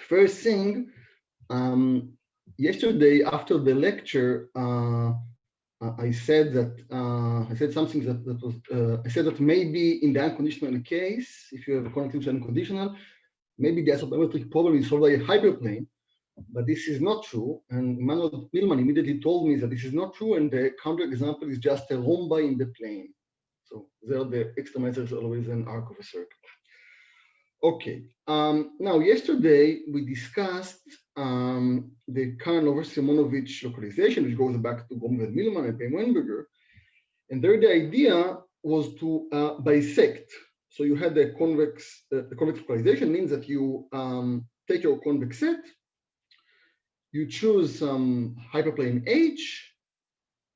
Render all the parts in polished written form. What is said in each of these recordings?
first thing, yesterday after the lecture, I said something that was I said that maybe in the unconditional case, if you have a connective to unconditional, maybe the isoperimetric problem is solved by a hyperplane, but this is not true. And Emmanuel Millman immediately told me that this is not true, and the counter example is just a rhombi in the plane. So there the extra measure is always an arc of a circle. Okay. Now yesterday we discussed the Kannan-Lovasz-Simonovits localization, which goes back to Gomez, Millman, and Payne-Weinberger. And there the idea was to bisect. So you had the convex localization means that you take your convex set, you choose some hyperplane H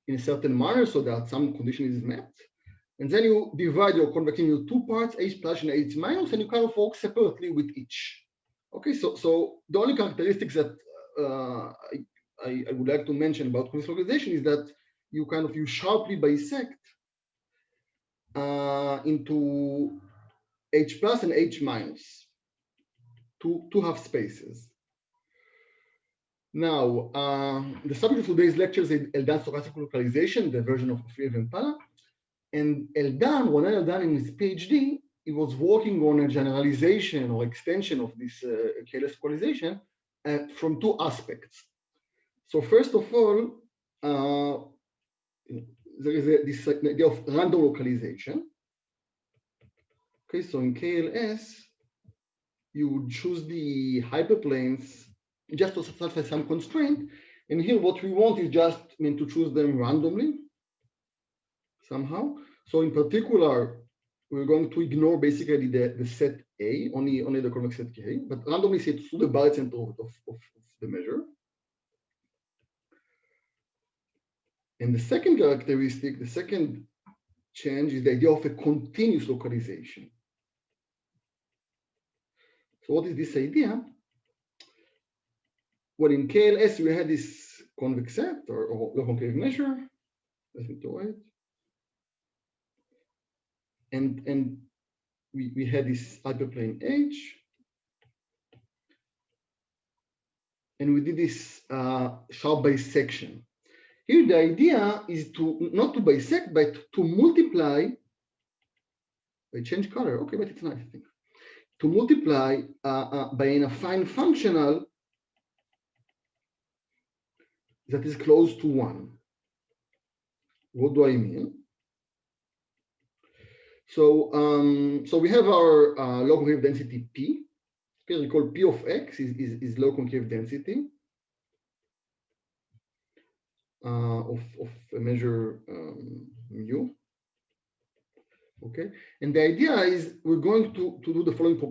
in a certain manner so that some condition is met. And then you divide your convex into two parts, H plus and H minus, and you kind of work separately with each. Okay, so the only characteristics that I would like to mention about convex localization is that you sharply bisect into H plus and H minus, two half spaces. Now, the subject of today's lecture is Eldan stochastic localization, the version of Friev and Pala. And Eldan, Ronald Eldan in his PhD, he was working on a generalization or extension of this KLS localization from two aspects. So first of all, there is this idea of random localization. Okay, so in KLS, you would choose the hyperplanes just to satisfy some constraint. And here what we want is just to choose them randomly somehow. So in particular, we're going to ignore basically the set A, only the convex set K, but randomly set through the barycenter of the measure. And the second characteristic, the second change is the idea of a continuous localization. So what is this idea? Well, in KLS, we had this convex set or log-concave measure. Let me do it. And we had this hyperplane H. And we did this sharp bisection. Here, the idea is to not to bisect, but to multiply. I change color. Okay, but it's nice, I think. To multiply by an affine functional that is close to 1. What do I mean? So, so we have our log-concave density P. Okay, recall P of X is log-concave density of a measure mu. Okay, and the idea is we're going to do the following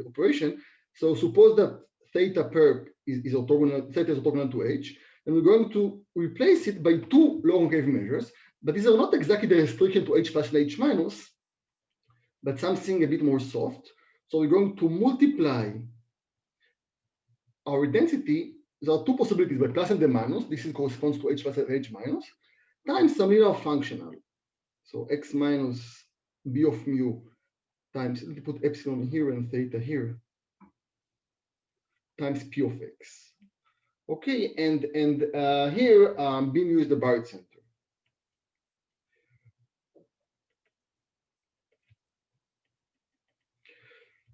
operation. So suppose that theta perp is orthogonal, theta is orthogonal to H, and we're going to replace it by two log-concave measures, but these are not exactly the restriction to H plus and H minus, but something a bit more soft. So we're going to multiply our density. There are two possibilities, the plus and the minus. This corresponds to H plus and H minus, times some linear functional. So X minus B of mu times, let me put epsilon here and theta here, times P of X. Okay, and here B mu is the barycenter.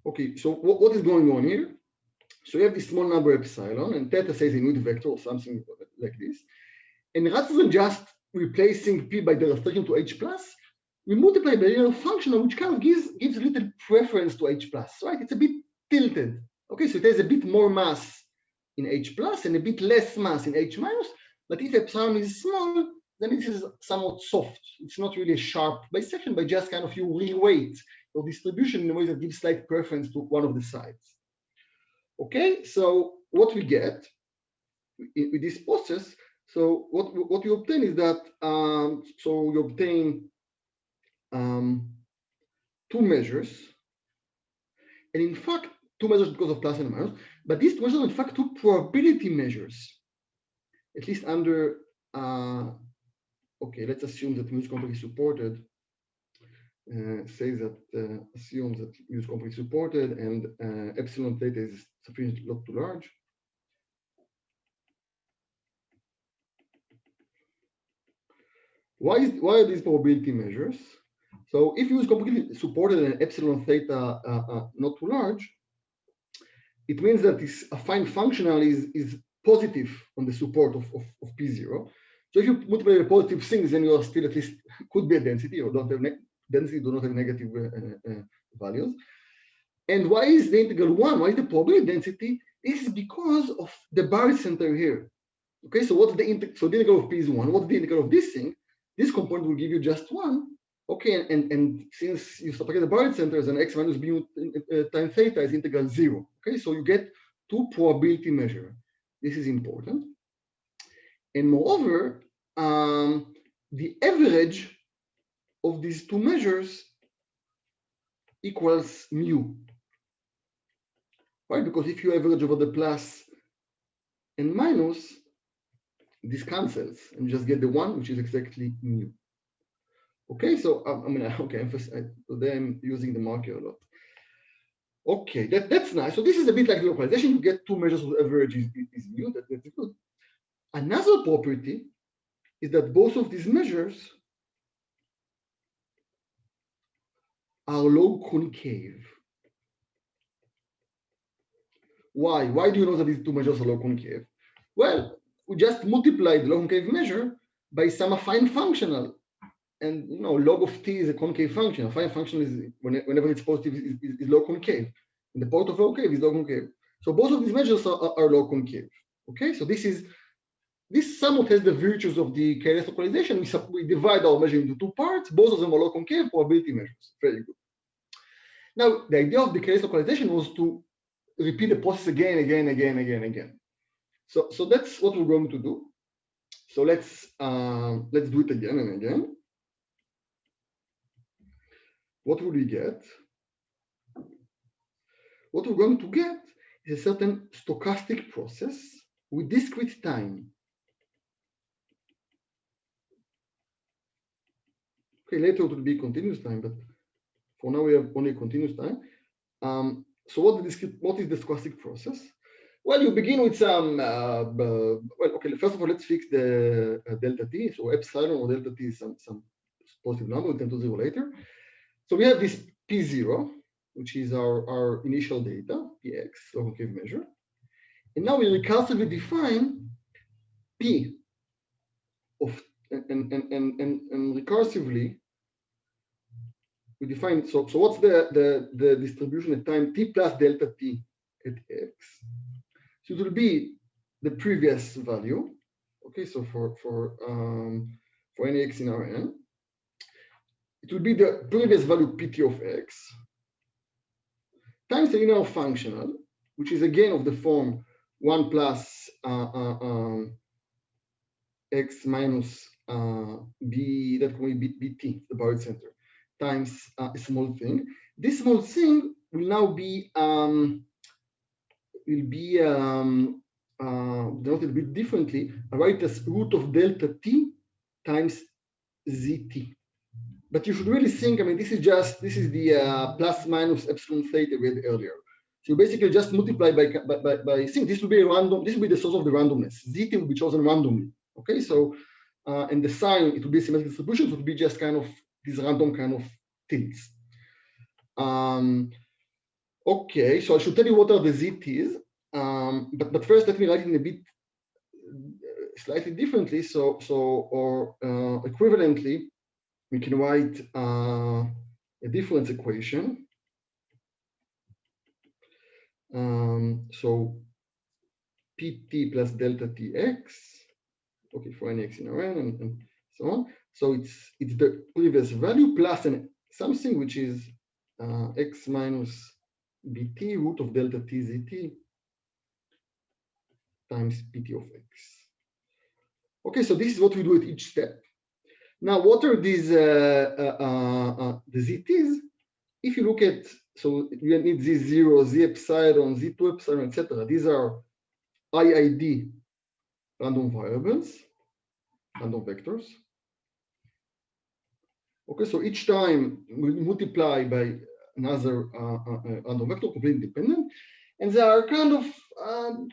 Okay, so what is going on here? So you have this small number epsilon, and theta says a unit vector or something like this. And rather than just replacing P by the restriction to H plus, we multiply by a linear functional, which kind of gives a little preference to H plus, right? It's a bit tilted. Okay, so it has a bit more mass in H plus and a bit less mass in H minus. But if epsilon is small, then it is somewhat soft. It's not really a sharp bisection, but just kind of you reweight your distribution in a way that gives slight preference to one of the sides. Okay, so what we get with this process, so what you obtain is that, so you obtain two measures, and in fact, two measures because of plus and minus, but these two measures are in fact two probability measures, at least under, okay, let's assume that mu is completely supported. says that assumes that U is completely supported and epsilon theta is sufficiently log to large. Why are these probability measures? So if U is completely supported and epsilon theta not too large, it means that this affine functional is positive on the support of P0. So if you multiply the positive things, then you are still at least could be a density or don't have density, do not have negative values. And why is the integral 1? Why is the probability density? This is because of the barycenter here. Okay, so what's the integral of P is 1? What's the integral of this thing? This component will give you just 1. Okay, and since you subtract the barycenters and x minus b times theta is integral 0. Okay, so you get two probability measure. This is important. And moreover, the average of these two measures equals mu. Right? Because if you average over the plus and minus, this cancels and you just get the 1, which is exactly mu. Okay, so okay, today I'm using the marker a lot. Okay, that's nice. So this is a bit like the localization. You get two measures of average is mu. That's good. Another property is that both of these measures are log-concave. Why? Why do you know that these two measures are log-concave? Well, we just multiply the log-concave measure by some affine functional. And log of t is a concave function. Affine function is whenever it's positive is log-concave. And the part of log-concave is log-concave. So both of these measures are log-concave. Okay, so this somewhat has the virtues of the KLS localization. We divide our measure into two parts. Both of them are log-concave probability measures. Very good. Now, the idea of the KLS localization was to repeat the process again. So that's what we're going to do. So let's do it again and again. What will we get? What we're going to get is a certain stochastic process with discrete time. Okay, later it will be continuous time, but for now we have only continuous time. So what is the stochastic process? Well, you begin with some, okay, first of all, let's fix the delta t. So epsilon or delta t is some positive number, we'll turn to 0 later. So we have this P0, which is our initial data, Px, log-concave measure. And now we recursively define P of, and recursively, we define, so what's the distribution at time t plus delta t at x? So it will be the previous value. Okay, so for any x in Rn, it will be the previous value pt of x times the linear functional, which is again of the form 1 plus x minus b, that will be bt, the barycenter, times a small thing. This small thing will now be denoted a bit differently. I write as root of delta t times zt. But you should really think, this is the plus minus epsilon theta we had earlier. So you basically just multiply by think this will be random, this will be the source of the randomness. Zt will be chosen randomly. Okay, so and the sign, it will be a symmetric distribution, so it will be just kind of these random kind of tilts. Okay, so I should tell you what are the zt's, but first let me write it in a bit slightly differently. So equivalently, we can write a difference equation. So pt plus delta tx, okay, for any x in Rn and so on. So it's the previous value plus something which is x minus bt root of delta t zt times pt of x. Okay, so this is what we do at each step. Now, what are these the zt's? If you look at, so you need z0, z epsilon, z2 epsilon, etc. These are IID random variables, random vectors. Okay, so each time we multiply by another random vector, completely independent, and there are kind of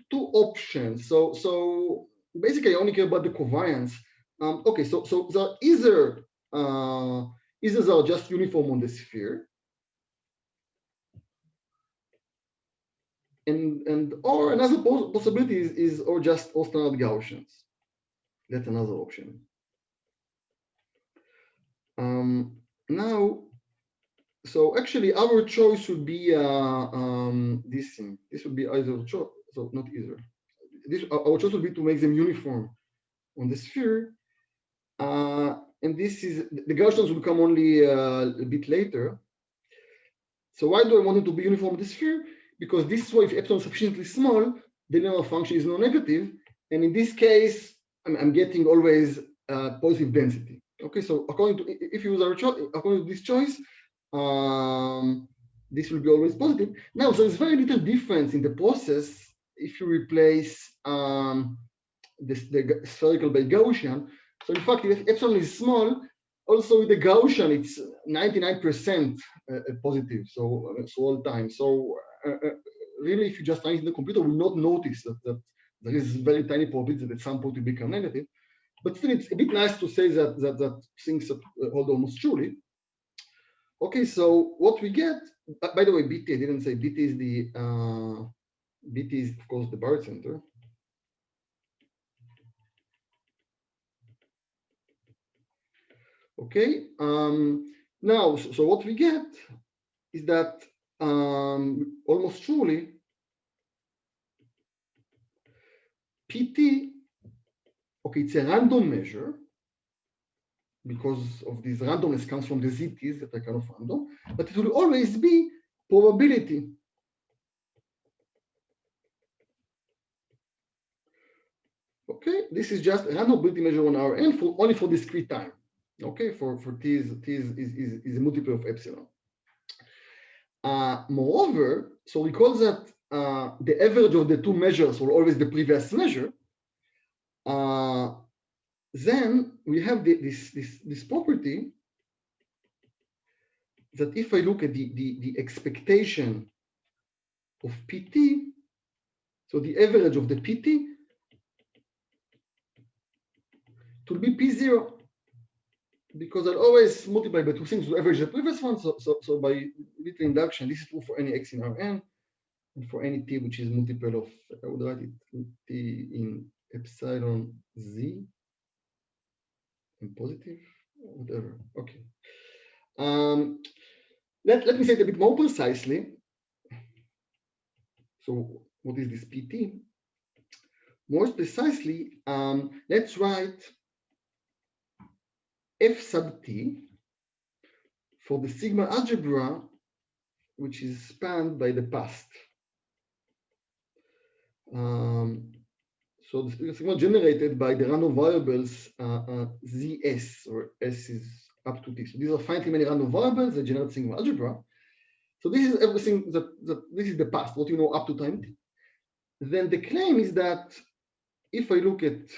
two options. So basically, I only care about the covariance. Okay, so they're either they are just uniform on the sphere, and or another possibility is or just all standard Gaussians. That's another option. Now, so actually our choice would be this thing. This would be either choice, so not either. This our choice would be to make them uniform on the sphere, and this is the Gaussians will come only a bit later. So why do I want it to be uniform on the sphere? Because this way, if epsilon is sufficiently small, the linear function is non-negative, and in this case, I'm getting always positive density. Okay, so according to if you use our choice, according to this choice, this will be always positive. Now, so there's very little difference in the process if you replace the spherical by Gaussian. So in fact, if epsilon is small, also with the Gaussian, it's 99% positive, so all the time. So really, if you just run it in the computer, will not notice that there is very tiny probability that at some point it will become negative. But still, it's a bit nice to say that things hold almost truly. Okay, so what we get, by the way, BT, I didn't say BT is the BT is of course the Barycenter. Okay, now so what we get is that almost truly PT, okay, it's a random measure because of this randomness comes from the ZTs that are kind of random, but it will always be probability. Okay, this is just a random probability measure on our end for only for discrete time. Okay, for t is a multiple of epsilon. Moreover, so we call that the average of the two measures or always the previous measure. Then we have this property that if I look at the expectation of PT, so the average of the PT, it will be P0, because I'll always multiply by two things to average the previous one. So by little induction, this is true for any x in Rn, and for any t which is multiple of, I would write it t in epsilon z and positive, whatever. Okay. Let me say it a bit more precisely. So what is this PT? More precisely, let's write f sub t for the sigma algebra, which is spanned by the past. So the sigma generated by the random variables zs, or s is up to t. So these are finitely many random variables that generate sigma algebra. So this is everything that this is the past, what you know up to time t. Then the claim is that if I look at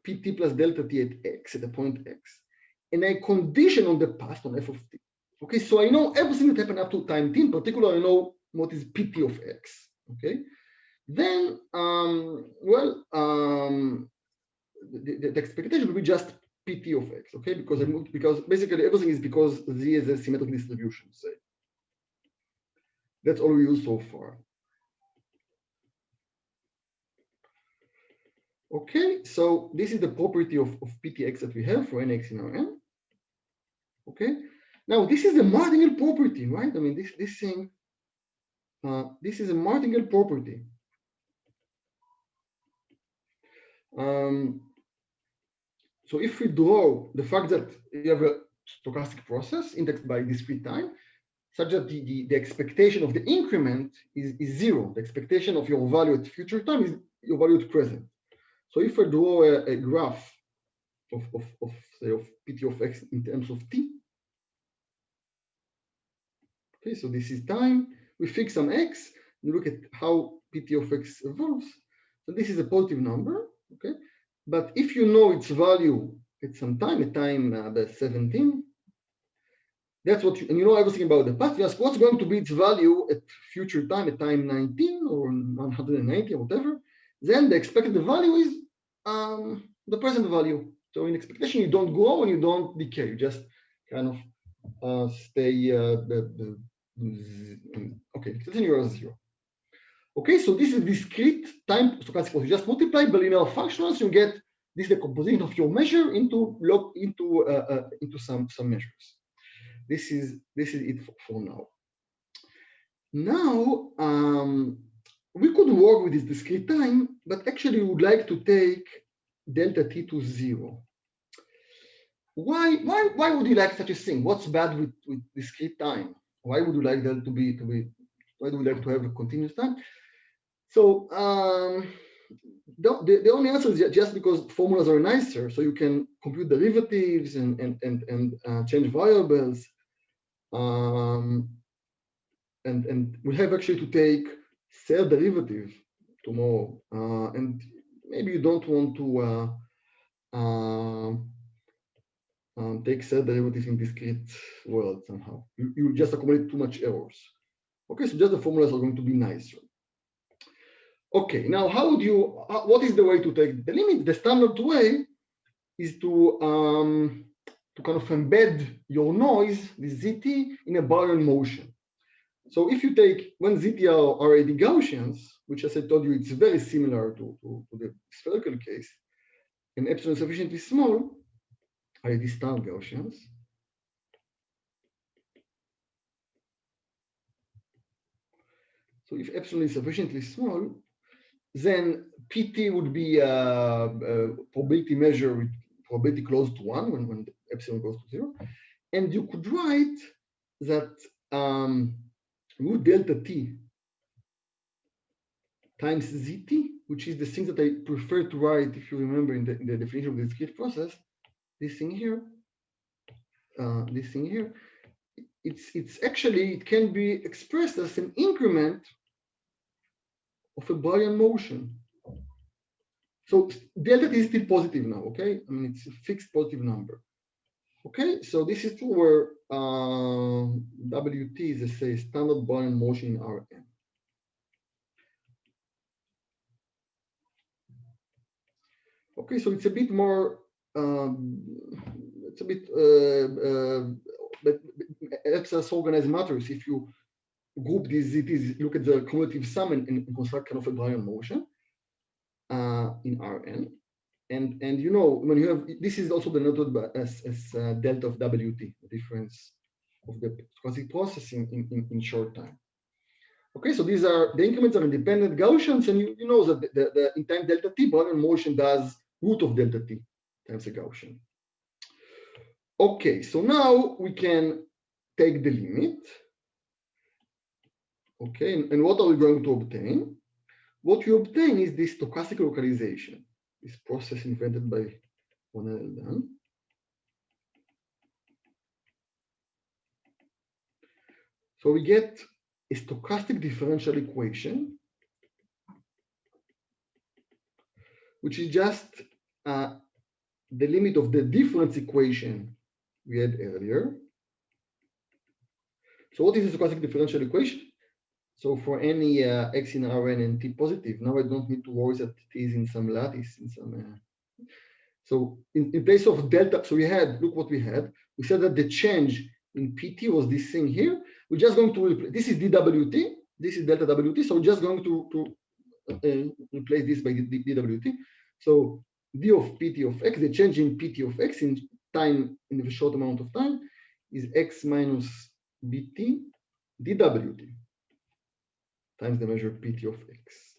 pt plus delta t at x, at the point x, and I condition on the past on f of t. Okay, so I know everything that happened up to time t. In particular, I know what is pt of x. Okay, then the expectation will be just pt of x. Okay, because basically everything is because z is a symmetric distribution. Say that's all we use so far. Okay, so this is the property of ptx that we have for nx in Rn. Okay, now this is a Martingale property, right? I mean, this thing, this is a Martingale property. So if we draw the fact that you have a stochastic process indexed by discrete time, such that the expectation of the increment is zero. The expectation of your value at future time is your value at present. So if I draw a graph of pt of x in terms of t, okay, so this is time. We fix some x and look at how pt of x evolves. So this is a positive number, okay? But if you know its value at some time, at time 17. That's what and you know everything about the past. You ask what's going to be its value at future time, at time 19 or 180 or whatever. Then the expected value is the present value. So in expectation, you don't grow and you don't decay. You just kind of stay okay, expectation you are 0. Okay, so this is discrete time stochastic process. You just multiply by linear functionals, you get this decomposition of your measure into some measures. This is it for now. Now we could work with this discrete time, but actually we would like to take delta t to 0. Why would you like such a thing? What's bad with discrete time? Why would you like that to be why do we like to have a continuous time? So the only answer is just because formulas are nicer, so you can compute derivatives and change variables. And we have actually to take third derivative tomorrow, and maybe you don't want to take third derivative in discrete world somehow. You just accumulate too much errors. Okay, so just the formulas are going to be nicer. Okay, now what is the way to take the limit? The standard way is to kind of embed your noise, the ZT, in a Bourgain motion. So if you take, when ZT are already Gaussians, which as I told you, it's very similar to the spherical case, and epsilon is sufficiently small, already standard Gaussians. So if epsilon is sufficiently small, then PT would be a probability measure with probability close to 1 when the epsilon goes to 0. And you could write that root delta t times ZT, which is the thing that I prefer to write, if you remember in the definition of the discrete process, this thing here, it's actually, it can be expressed as an increment of a Bourgain motion. So delta t is still positive now, okay? I mean, it's a fixed positive number. Okay, so this is where WT is, let's say, standard Bourgain motion in Rn. Okay, so it's a bit more, it's a bit, but helps us organize matters. If you group these ZTs, look at the cumulative sum and construct kind of a Bourgain motion in Rn. And you know, when you have, this is also denoted by as delta of WT, the difference of the stochastic processing in short time. Okay, so these are, the increments are independent Gaussians, and you know that the in time delta t, Bourgain motion does root of delta t times a Gaussian. Okay, so now we can take the limit. Okay, and what are we going to obtain? What you obtain is this stochastic localization, this process invented by Eldan. So we get a stochastic differential equation, which is just the limit of the difference equation we had earlier. So what is the stochastic differential equation? So for any x in Rn and t positive, now I don't need to worry that t is in some lattice, in some. So in place of delta, so we had, look what we had. We said that the change in PT was this thing here. We're just going to replace, this is dWt, this is delta Wt. So we're just going to replace this by dWt. So d of PT of x, the change in PT of x in time, in a short amount of time, is x minus bt dWt times the measure PT of x.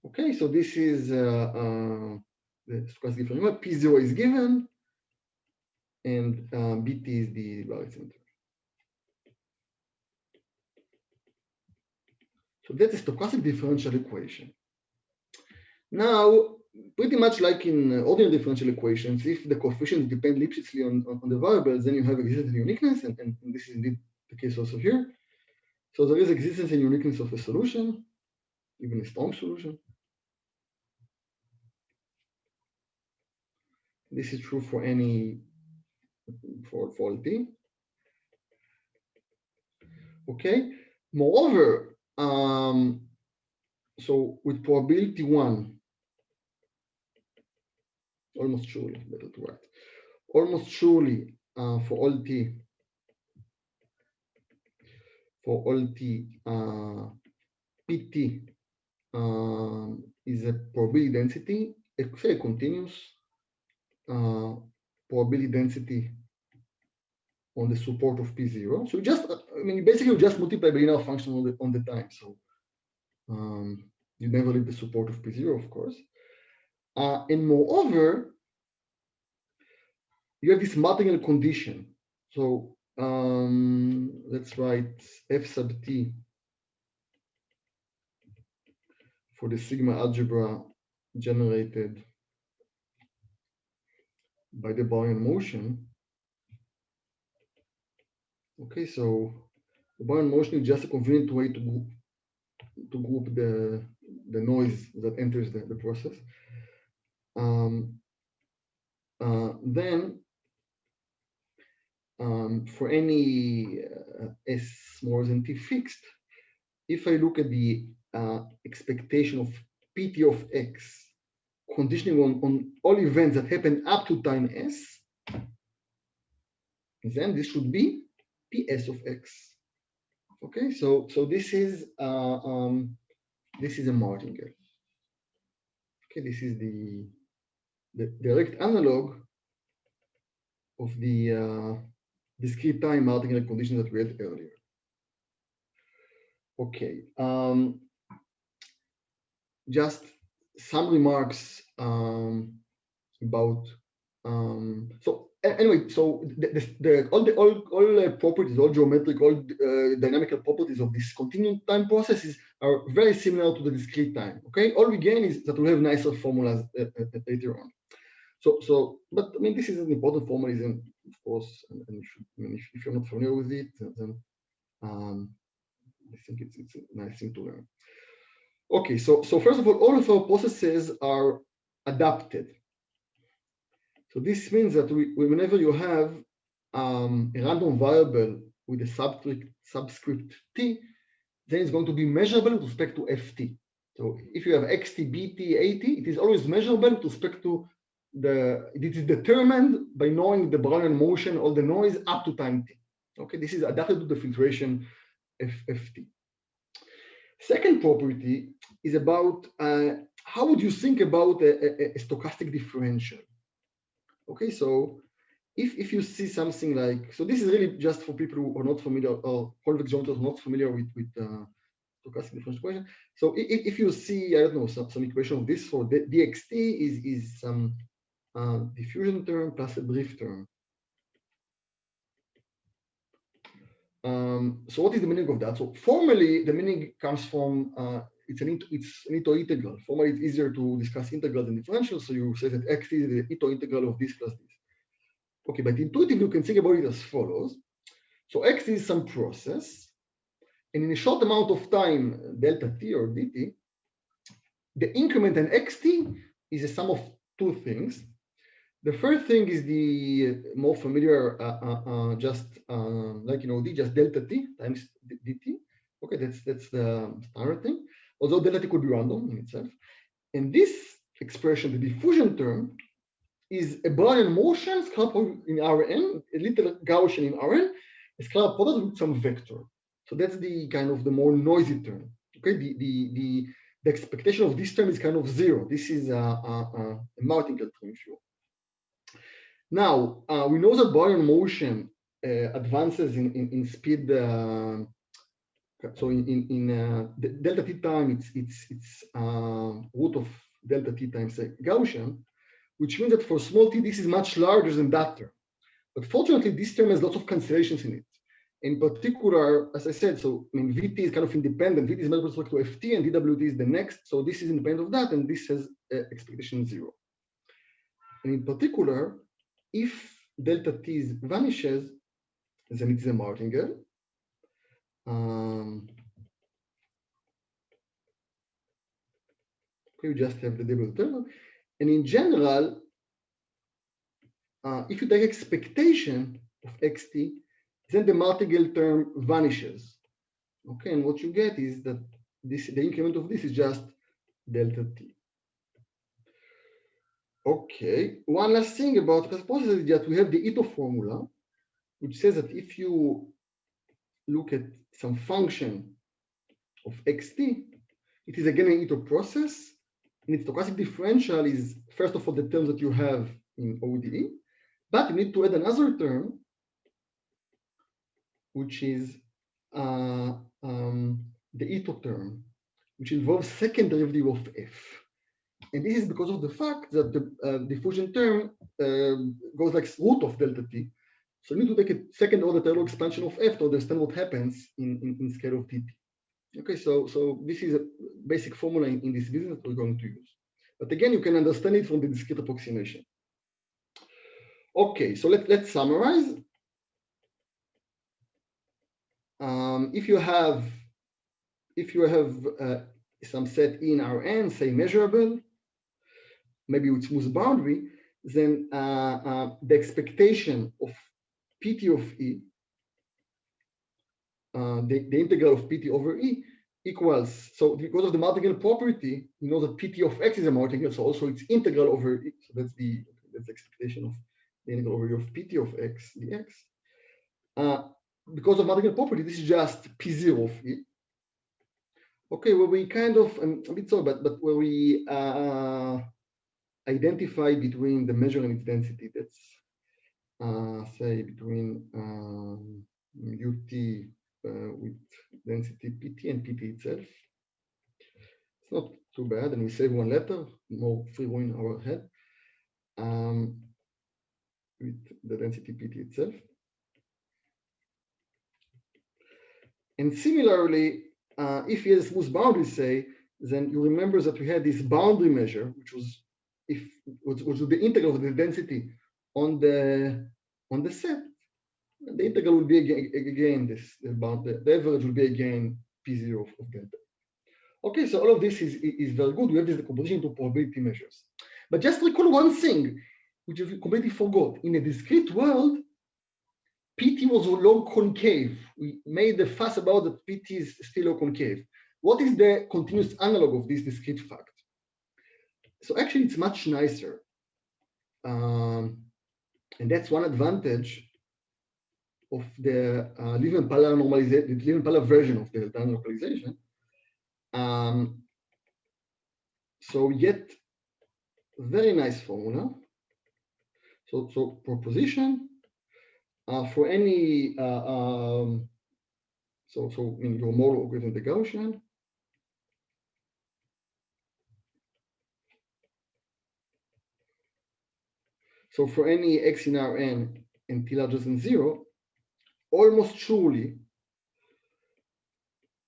Okay, so this is the stochastic differential. P0 is given, and BT is the barycenter. So that's a stochastic differential equation. Now, pretty much like in ordinary differential equations, if the coefficients depend Lipschitz on the variables, then you have existence and uniqueness, and this is indeed the case also here. So there is existence and uniqueness of a solution, even a strong solution. This is true for any for all t. Okay. Moreover, so with probability 1, almost surely, better to write, almost surely for all t, pt is a probability density, say a continuous probability density on the support of P0. So just, I mean, basically you just multiply the linear function on the time. So you never leave the support of P0, of course. And moreover, you have this Martingale condition. So let's write F sub t for the sigma algebra generated by the Bourgain motion. Okay, so the Bourgain motion is just a convenient way to group the noise that enters the process. Then for any S more than t fixed, if I look at the expectation of pt of x conditioning on all events that happen up to time s, then this should be ps of x. Okay, so this is a martingale. Okay, this is the direct analog of the discrete time martingale condition that we had earlier. Okay, just some remarks about so anyway, so all properties, all geometric, all dynamical properties of this continuum time processes are very similar to the discrete time. Okay, all we gain is that we have nicer formulas later on. So, but I mean, this is an important formalism, of course, and if you're not familiar with it, then I think it's a nice thing to learn. Okay, so first of all of our processes are adapted. So this means that whenever you have a random variable with a subscript t, then it's going to be measurable with respect to ft. So if you have xt, bt, at, it is always measurable with respect to it is determined by knowing the Bourgain motion or the noise up to time t. Okay, this is adapted to the filtration ft. Second property is about how would you think about a stochastic differential? Okay, so if you see something like, so this is really just for people who are not familiar, or convex geometers not familiar with stochastic differential equation. So if you see, I don't know, some equation of this, for dxt is some diffusion term plus a drift term. So what is the meaning of that? So formally, the meaning comes from it's an Ito integral. Formally, it's easier to discuss integrals than differentials. So you say that x is the Ito integral of this plus this. Okay, but intuitively, you can think about it as follows. So x is some process, and in a short amount of time, delta t or dt, the increment in xt is a sum of two things. The first thing is the more familiar, just like just delta t times dt. Okay, that's the standard thing. Although delta t could be random in itself. And this expression, the diffusion term, is a Bourgain motion scalar in Rn, a little Gaussian in Rn, a scalar product with some vector. So that's the kind of the more noisy term. Okay, the expectation of this term is kind of zero. This is a Martingale term, if you will. Now, we know that Bourgain motion advances in speed. So in delta t time, it's root of delta t times Gaussian, which means that for small t, this is much larger than that term. But fortunately, this term has lots of cancellations in it. In particular, as I said, so I mean, Vt is kind of independent. Vt is measured with respect to Ft, and dWt is the next. So this is independent of that, and this has expectation 0. And in particular, if delta t vanishes, then it is a Martingale. Okay, we just have the double term. And in general, if you take expectation of xt, then the Martingale term vanishes. Okay, and what you get is that the increment of this is just delta t. Okay, one last thing about the process is that we have the Ito formula, which says that if you look at some function of xt, it is again an Ito process, and its stochastic differential is, first of all, the terms that you have in ODE, but you need to add another term, which is the Ito term, which involves second derivative of f. And this is because of the fact that the diffusion term goes like root of delta t. So you need to take a second order Taylor expansion of f to understand what happens in scale of dt. Okay, so this is a basic formula in this business that we're going to use. But again, you can understand it from the discrete approximation. Okay, so let's summarize. If you have some set E in Rn, say measurable, maybe with smooth boundary, then the expectation of Pt of E, the integral of Pt over E equals, so because of the Martingale property, you know that Pt of x is a Martingale, so also it's integral over E. So that's the expectation of the integral over E of Pt of x dx. Because of Martingale property, this is just P0 of E. Okay, where we kind of, a bit so, but where we identify between the measure and its density, that's say between ut with density pt and pt itself. It's not too bad, and we save one letter, more free room in our head, with the density pt itself. And similarly, if you have a smooth boundary, say, then you remember that we had this boundary measure, which was the integral of the density on the set. And the integral will be again the average will be again P0 of delta. Okay, so all of this is very good. We have this decomposition to probability measures. But just recall one thing, which you completely forgot. In a discrete world, PT was log concave. We made the fuss about that PT is still log concave. What is the continuous analog of this discrete fact? So actually, it's much nicer. And that's one advantage of the Liebenpaller normalization, the Liebenpaller version of the Eldan localization. So we get a very nice formula. So proposition for any so in your model algorithm, the Gaussian. So for any x in Rn and t larger than 0, almost surely,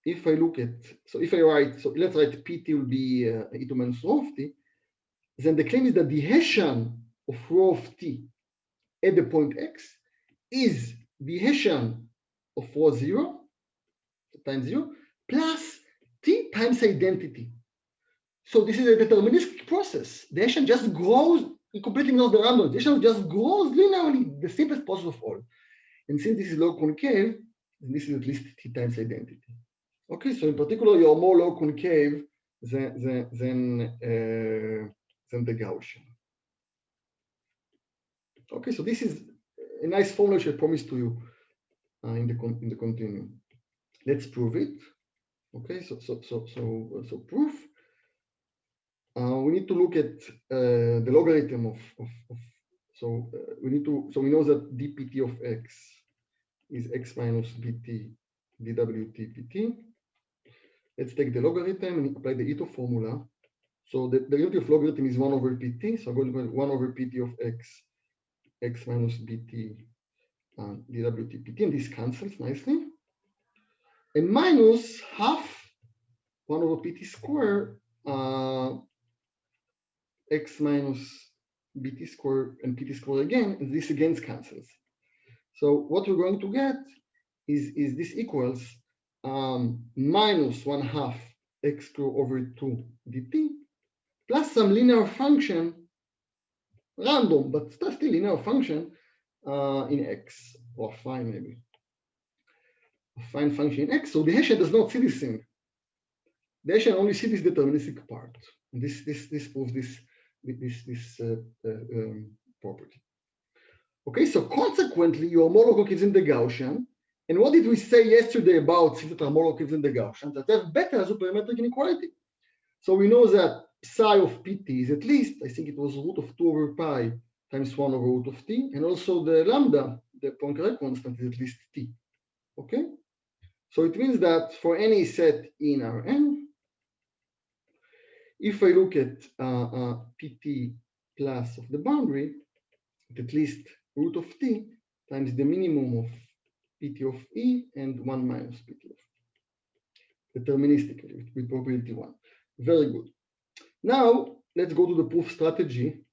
if I look at, so if I write, so let's write pt will be e to minus rho of t, then the claim is that the Hessian of rho of t at the point x is the Hessian of rho 0 times 0 plus t times identity. So this is a deterministic process. The Hessian just grows, it completely ignores the random. The Hessian just grows linearly, the simplest process of all. And since this is log concave, then this is at least t times identity. Okay, so in particular, you're more log concave than the Gaussian. Okay, so this is a nice formula which I promised to you in the continuum. Let's prove it. Okay, so proof. We need to look at the logarithm of we know that dpt of x is x minus dt dwt pt. Let's take the logarithm and apply the Ito formula. So the derivative of logarithm is 1 over pt. So I'm going to go 1 over pt of x minus bt dwt pt, and this cancels nicely. And minus half 1 over pt square x minus bt square and pt square again, and this again cancels. So what we're going to get is this equals minus 1/2 x squared over 2 dt plus some linear function random, but still linear function in X, or phi maybe. A fine function in X. So the Hessian does not see this thing. The Hessian only sees this deterministic part. And this proves this property. Okay, so consequently, your more log-concaves in the Gaussian. And what did we say yesterday about things that are more log-concaves in the Gaussian? That have better isoperimetric inequality. So we know that psi of pt is at least, I think it was root of 2 over pi times 1 over root of t. And also the lambda, the Poincare constant, is at least t. Okay? So it means that for any set in Rn, if I look at pt plus of the boundary, at least root of t times the minimum of pt of e and 1 minus pt of e, deterministically with probability 1. Very good. Now let's go to the proof strategy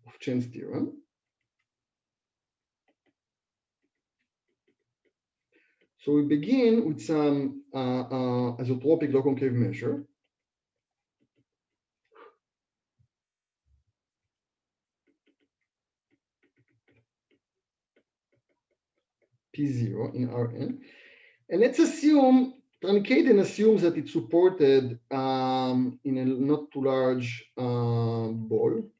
of Chen's theorem. So we begin with some isotropic log-concave measure. P0 in Rn. And let's assume, truncated assumes that it's supported in a not too large ball.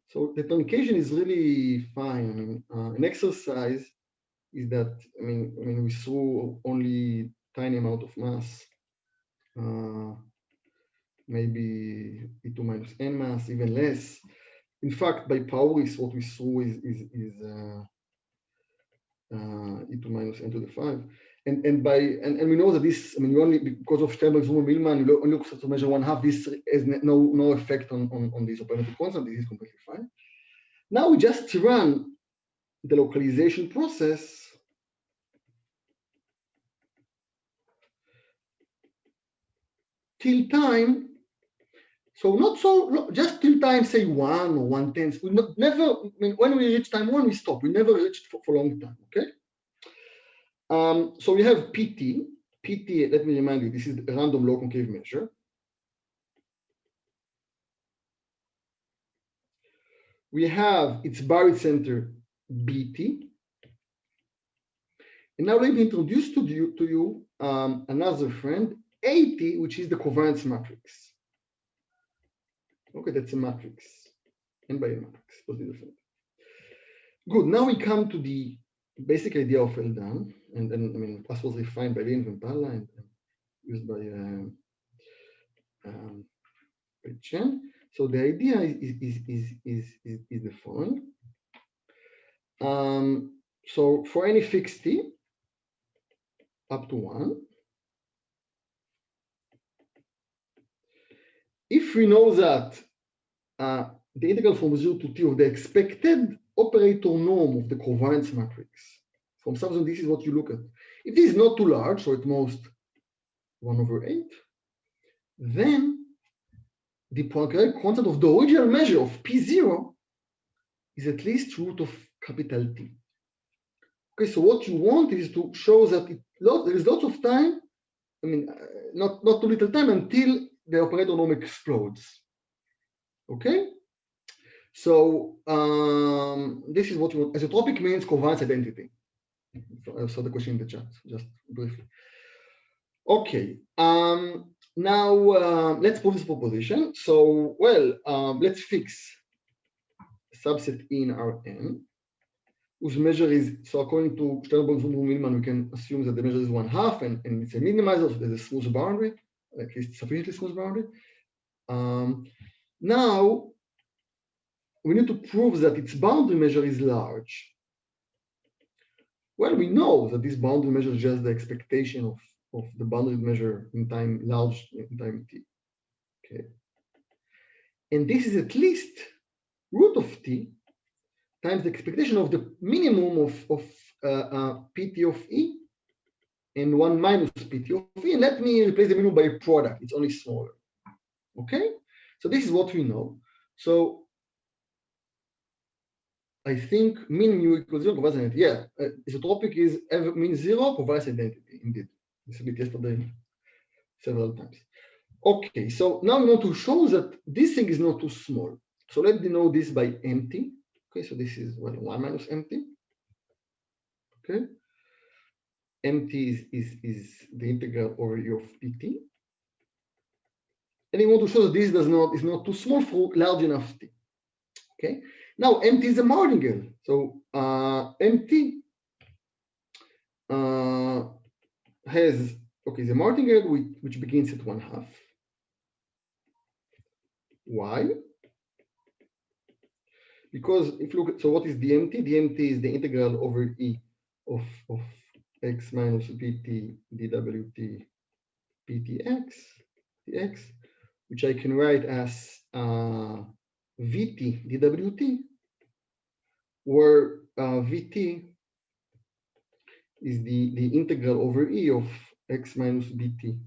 So the truncation is really fine. I mean, an exercise is that, I mean, we threw only tiny amount of mass, maybe E2 minus n mass, even less. In fact, by Pauris, what we threw is E2 minus n to the 5. And we know that this, I mean, you only, because of Sternberg, Zuma, Millman, you only look to measure 1/2. This has no effect on the isoperimetric constant. This is completely fine. Now we just run the localization process till time. So not so, just till time, say 1 or 1/10. We never, I mean, when we reach time 1, we stop. We never reached for a long time, okay? So we have PT. PT, let me remind you, this is a random log-concave measure. We have its buried center BT. And now let me introduce to you another friend, AT, which is the covariance matrix. Okay, that's a matrix, n by n matrix, totally different. Good, now we come to the basic idea of Eldan, and I mean, this was refined by Lin and Palla and used by Chen. So the idea is the following. So for any fixed t up to 1, if we know that the integral from 0 to t of the expected operator norm of the covariance matrix from something, this is what you look at. If this is not too large, so at most 1 over 8, then the Poincare constant of the original measure of P0 is at least root of capital T. Okay, so what you want is to show that there is lots of time, I mean, not too little time until the operator norm explodes. Okay? So this is what you want. Isotropic means covariance identity. I saw the question in the chat, just briefly. Okay. Now let's prove this proposition. So, well, let's fix a subset in Rn, whose measure is, so according to Sternberg, Zuma, Millman, we can assume that the measure is 1/2, and it's a minimizer, so there's a smooth boundary, at least sufficiently smooth boundary. Now, we need to prove that its boundary measure is large. Well, we know that this boundary measure is just the expectation of the boundary measure in time large in time t. Okay. And this is at least root of t times the expectation of the minimum of pt of e and 1 minus pt of e. And let me replace the minimum by a product. It's only smaller. Okay. So this is what we know. So I think mean mu equals 0, covariance identity. Yeah, isotropic is mean 0, covariance identity. Indeed, this we did yesterday several times. Okay, so now we want to show that this thing is not too small. So let me know this by mt. Okay, so this is 1 minus mt. Okay, mt is the integral over e of pt. And I want to show that this is not too small for large enough t. Okay, now mt is a martingale. So mt has, okay, the martingale which begins at 1/2. Why? Because if you look at, so what is the mt? The mt is the integral over e of x minus bt dwt ptx dx, which I can write as vt dwt, where vt is the integral over e of x minus bt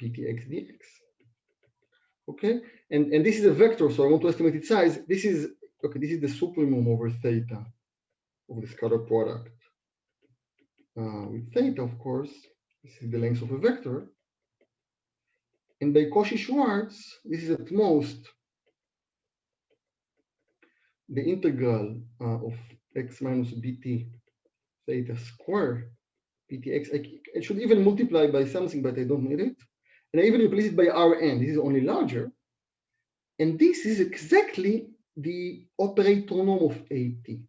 ptx dx. Okay, and this is a vector, so I want to estimate its size. This is, okay, this is the supremum over theta of the scalar product with theta, of course. This is the length of a vector. And by Cauchy-Schwarz, this is at most the integral of x minus bt theta square ptx. I should even multiply by something, but I don't need it. And I even replace it by Rn. This is only larger. And this is exactly the operator norm of AT.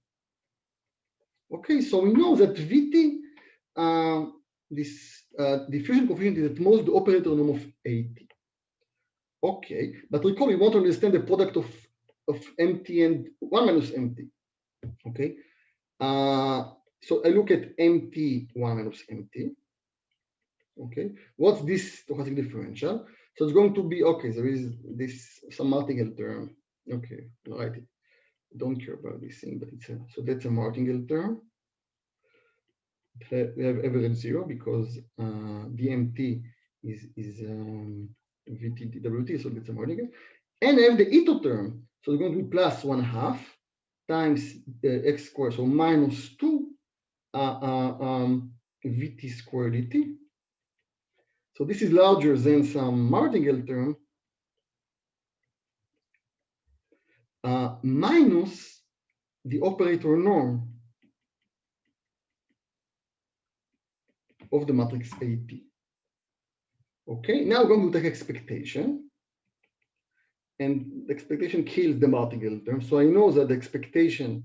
Okay, so we know that Vt, this diffusion coefficient is at most the operator norm of AT. Okay, but recall we want to understand the product of MT and 1 minus MT. Okay, so I look at MT 1 minus MT. Okay, what's this stochastic differential? So it's going to be, okay, there is this some Martingale term. Okay, all right. Don't care about this thing, but it's so that's a Martingale term. We have average 0 because dmt is vt dwt, so that's a Martingale. And I have the Ito term, so it's going to be plus 1/2 times x squared, so minus 2 vt squared dt. So this is larger than some Martingale term, minus the operator norm of the matrix AT. Okay, now we're going to take expectation. And the expectation kills the Martingale term. So I know that the expectation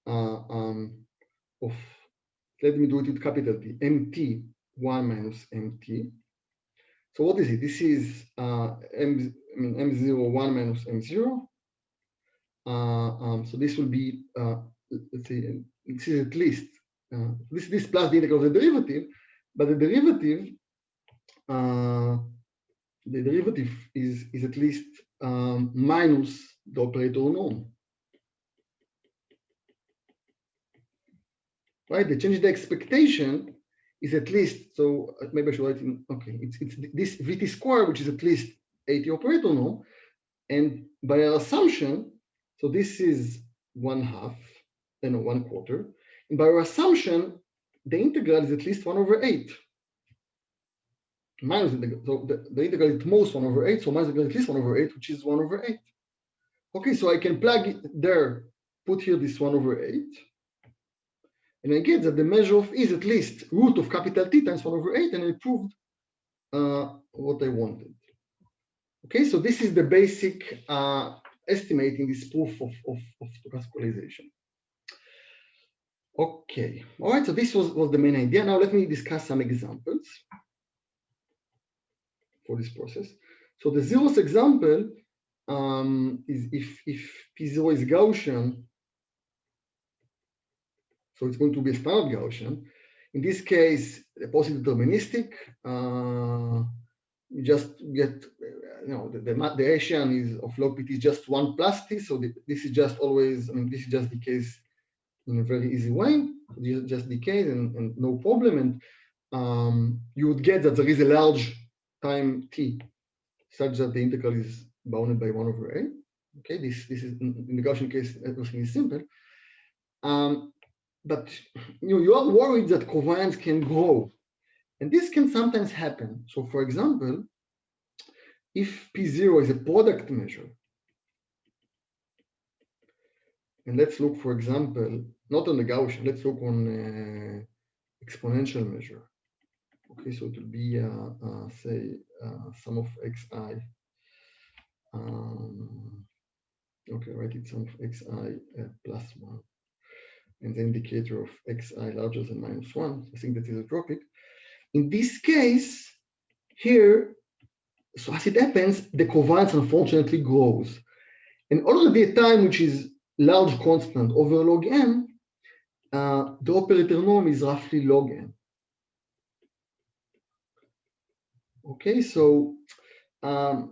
of, let me do it with capital T, MT 1 minus MT. So what is it? This is M0 1 minus M0. So this will be, let's say, this is at least, this plus the integral of the derivative, but the derivative is at least minus the operator norm. Right, the change in the expectation is at least, so maybe I should write in, okay, it's this Vt square, which is at least 80 operator norm. And by our assumption, so this is 1/2, and 1/4. And by our assumption, the integral is at least 1/8. Minus the integral, so the integral is at most 1/8, so minus the integral is at least 1/8, which is 1/8. Okay, so I can plug it there, put here this 1/8. And I get that the measure of E is at least root of capital T times 1/8, and I proved what I wanted. Okay, so this is the basic estimating this proof of Localization. Okay, all right, so this was the main idea. Now let me discuss some examples for this process. So the 0th example is if P0 is Gaussian, so it's going to be a standard Gaussian. In this case, the positive deterministic. You just get, the Hessian is of log PT is just 1 plus T. So this is just always, this is just the case in a very easy way. Just decays and no problem. And you would get that there is a large time T such that the integral is bounded by 1/8. Okay, this is in the Gaussian case, everything is simple. But you are worried that covariance can grow, and this can sometimes happen. So, for example, if P0 is a product measure, And let's look, for example, not on the Gaussian, let's look on exponential measure. Okay, so it will be, say, sum of xi. Okay, write it sum of xi plus 1. And the indicator of xi larger than -1. I think that is isotropic. In this case, here, so as it happens, the covariance unfortunately grows. And already a time which is large constant over log n, the operator norm is roughly log n. Okay, so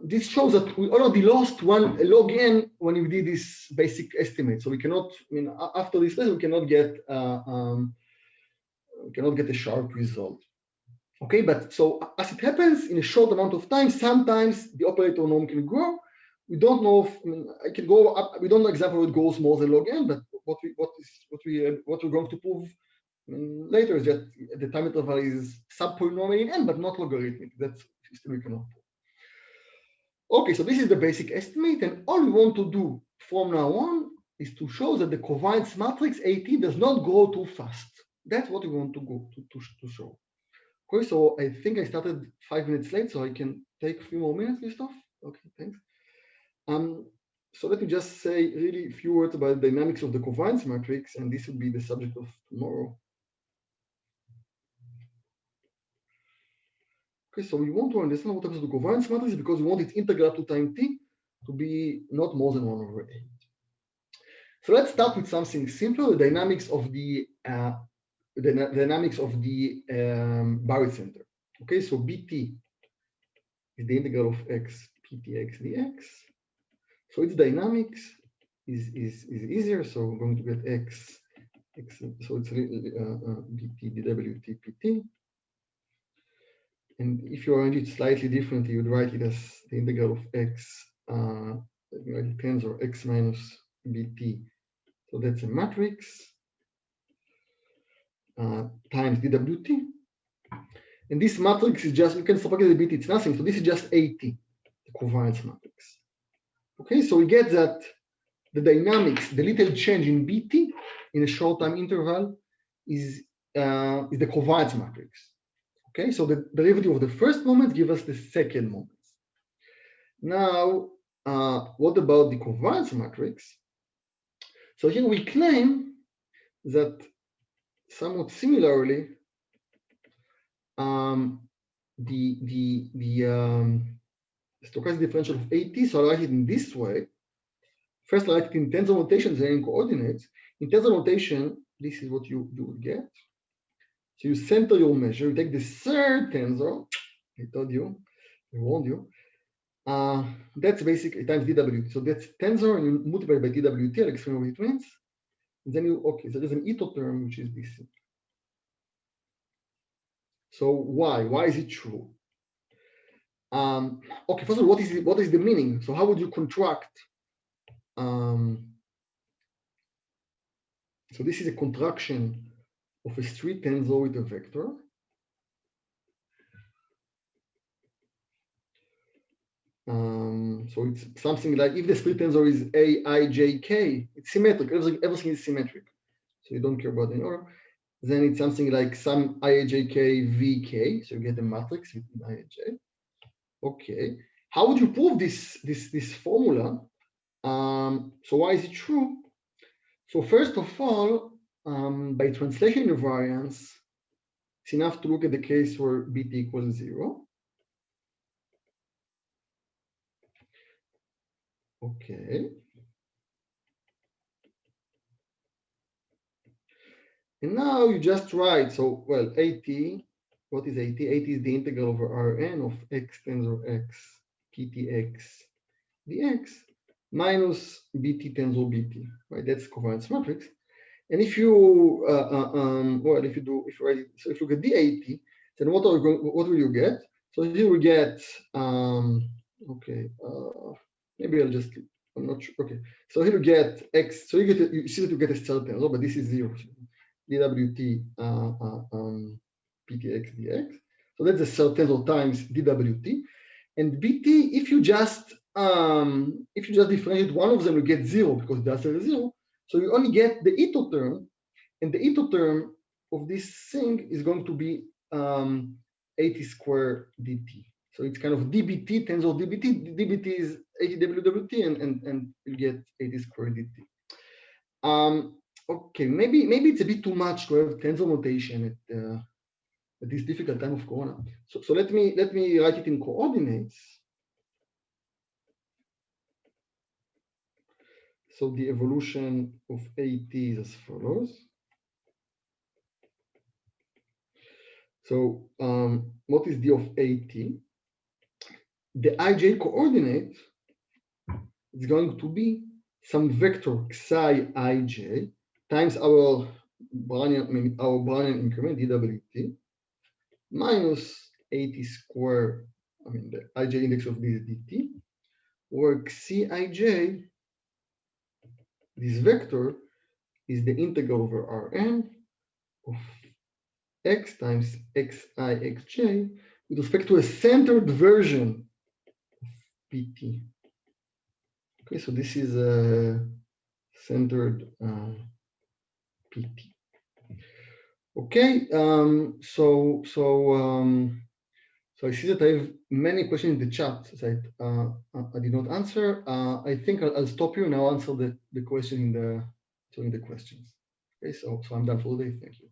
this shows that we already lost one log n when we did this basic estimate. So we cannot, I mean, after this lesson, we cannot get a sharp result. Okay, but so as it happens in a short amount of time, sometimes the operator norm can grow. We don't know if, I mean, I can go up. We don't know exactly if it goes more than log n, but what we're going to prove later is that the time interval is subpolynomial in n, but not logarithmic. That's still we cannot prove. Okay, so this is the basic estimate, and all we want to do from now on is to show that the covariance matrix AT does not grow too fast. That's what we want to go to show. Okay, so I think I started 5 minutes late, so I can take a few more minutes, Christoph. Okay, thanks. So let me just say really a few words about the dynamics of the covariance matrix, and this will be the subject of tomorrow. Okay, so we want to understand what happens to the covariance matrix because we want its integral to time t to be not more than 1/8. So let's start with something simple: the dynamics of the barycenter. Okay, so bt is the integral of x ptx dx. So its dynamics is easier. So we're going to get x, so it's bt dwt pt. And if you arrange it slightly differently, you'd write it as the integral of x, tensor x minus bt. So that's a matrix times dwt. And this matrix is just, you can propagate the bt, it's nothing. So this is just AT, the covariance matrix. Okay, so we get that the dynamics, the little change in bt in a short time interval is the covariance matrix. Okay, so the derivative of the first moment gives us the second moment. Now, what about the covariance matrix? So here we claim that somewhat similarly, the stochastic differential of AT, so I write it in this way. First, I write it in tensor notation, then in coordinates. In tensor notation, this is what you would get. So you center your measure, you take the third tensor, I told you, I warned you. That's basically times dwt. So that's tensor, and you multiply by dwt, I'll explain what it means. And then you, okay, so there's an ito term, which is this. So why? Why is it true? Okay, first of all, what is the meaning? So how would you contract? So this is a contraction of a street tensor with a vector. So it's something like if the street tensor is aijk, it's symmetric. Everything is symmetric. So you don't care about the order. Then it's something like some iijk vk. So you get a matrix with iij. Okay. How would you prove this formula? So why is it true? So first of all, by translation invariance, it's enough to look at the case where bt equals 0. Okay. And now you just write, so, well, AT, what is AT? AT is the integral over Rn of x tensor x ptx dx minus bt tensor bt, right? That's covariance matrix. And if you, well, if you look at dAT, then what will you get? So here we get, okay, maybe I'll just, I'm not sure. Okay, so here you get x. So you see that you get a third tensor, but this is 0. dwt ptx dx. So that's the third tensor times dwt. And bt, if you just differentiate one of them, you get 0 because the answer is 0. So you only get the Ito term, and the Ito term of this thing is going to be 80 square dt. So it's kind of dBt, tensor dBt. dBt is 80 WWT, and you get 80 square dt. Okay, maybe it's a bit too much to have tensor notation at this difficult time of Corona. So let me write it in coordinates. So the evolution of AT is as follows. So what is d of AT? The ij coordinate is going to be some vector psi ij times our Brownian increment dwt minus 80 square, the ij index of this dt, where xij, this vector, is the integral over Rn of x times xi xj with respect to a centered version of pt. Okay, so this is a centered pt. Okay, so I see that I have many questions in the chat that I did not answer. I think I'll stop here and I'll answer the question during the questions. Okay, so I'm done for the day. Thank you.